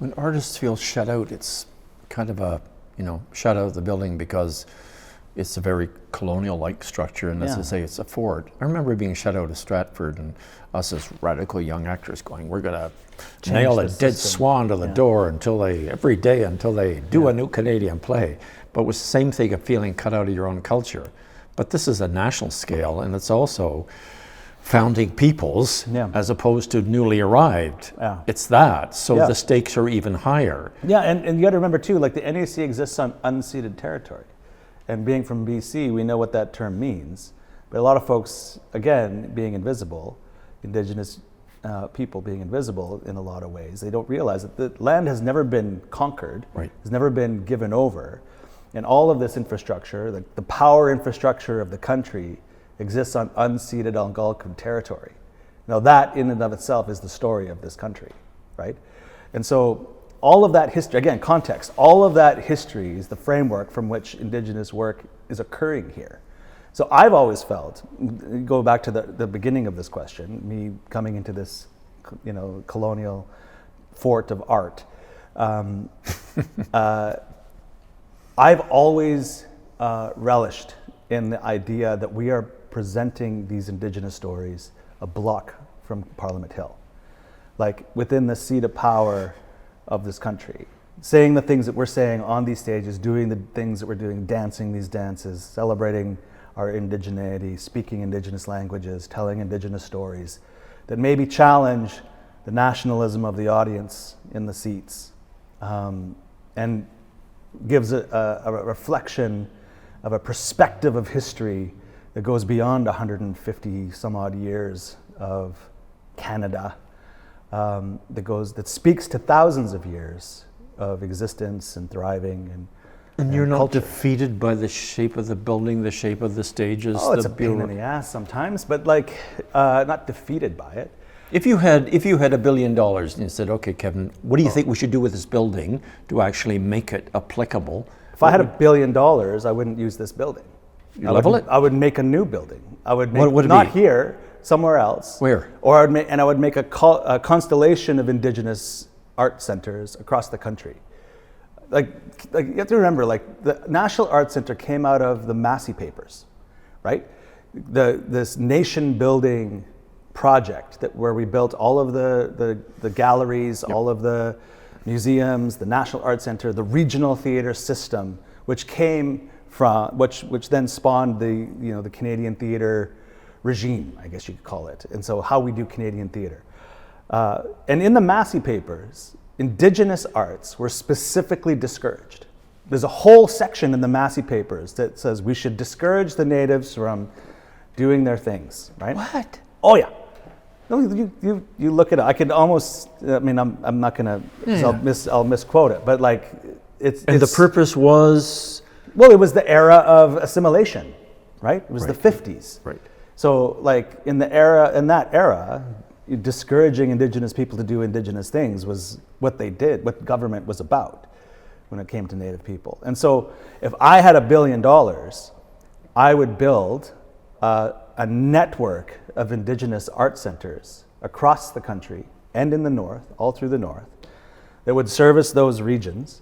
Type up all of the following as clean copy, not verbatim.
When artists feel shut out, it's kind of a, shut out of the building because it's a very colonial-like structure, and as I say, it's a fort. I remember being shut out of Stratford, and us as radical young actors going, we're going to nail a dead swan to the door every day until they do a new Canadian play. But it was the same thing of feeling cut out of your own culture. But this is a national scale, and it's also founding peoples as opposed to newly arrived. It's that. So the stakes are even higher. Yeah, and you got to remember too, like the NAC exists on unceded territory. And being from BC, we know what that term means. But a lot of folks, again, being invisible, Indigenous people being invisible in a lot of ways, they don't realize that the land has never been conquered, has never been given over. And all of this infrastructure, the power infrastructure of the country, exists on unceded Algonquin territory. Now that in and of itself is the story of this country, right? And so all of that history, again, context, all of that history is the framework from which Indigenous work is occurring here. So I've always felt, go back to the beginning of this question, me coming into this, colonial fort of art, I've always relished in the idea that we are presenting these Indigenous stories a block from Parliament Hill, like within the seat of power of this country, saying the things that we're saying on these stages, doing the things that we're doing, dancing these dances, celebrating our indigeneity, speaking Indigenous languages, telling Indigenous stories that maybe challenge the nationalism of the audience in the seats, and gives a reflection of a perspective of history that goes beyond 150 some odd years of Canada, that speaks to thousands of years of existence and thriving and you're not culture. Defeated by the shape of the building, the shape of the stages. Oh, it's a pain in the ass sometimes, but not defeated by it. If you had $1 billion and you said, okay, Kevin, what do you think we should do with this building to actually make it applicable? If I had $1 billion, I wouldn't use this building. Level it? I would make a new building. I would make, what would it not be? Here, somewhere else. Where? Or I would make a constellation of Indigenous art centers across the country. Like you have to remember, the National Art Center came out of the Massey Papers, right? This nation building project where we built all of the galleries, all of the museums, the National Art Center, the regional theater system, which came from which then spawned the Canadian theater regime, I guess you could call it, and so how we do Canadian theater. And in the Massey Papers, Indigenous arts were specifically discouraged. There's a whole section in the Massey Papers that says we should discourage the natives from doing their things, right? What? Oh yeah. No, you look it up. I could almost. I'm not gonna. I'll misquote it, but it's. And the purpose was. Well, it was the era of assimilation, right? It was the 50s. Right. So, in that era, discouraging Indigenous people to do Indigenous things was what they did, what government was about when it came to Native people. And so, if I had $1 billion, I would build a network of Indigenous art centers across the country and in the north, all through the north, that would service those regions.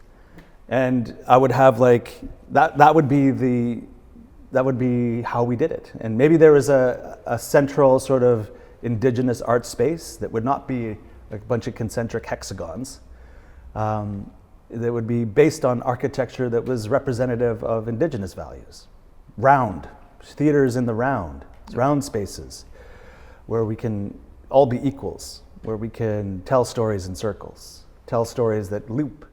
And I would have that would be how we did it. And maybe there was a central sort of Indigenous art space that would not be a bunch of concentric hexagons. That would be based on architecture that was representative of Indigenous values. Round, theaters in the round spaces, where we can all be equals, where we can tell stories in circles, tell stories that loop,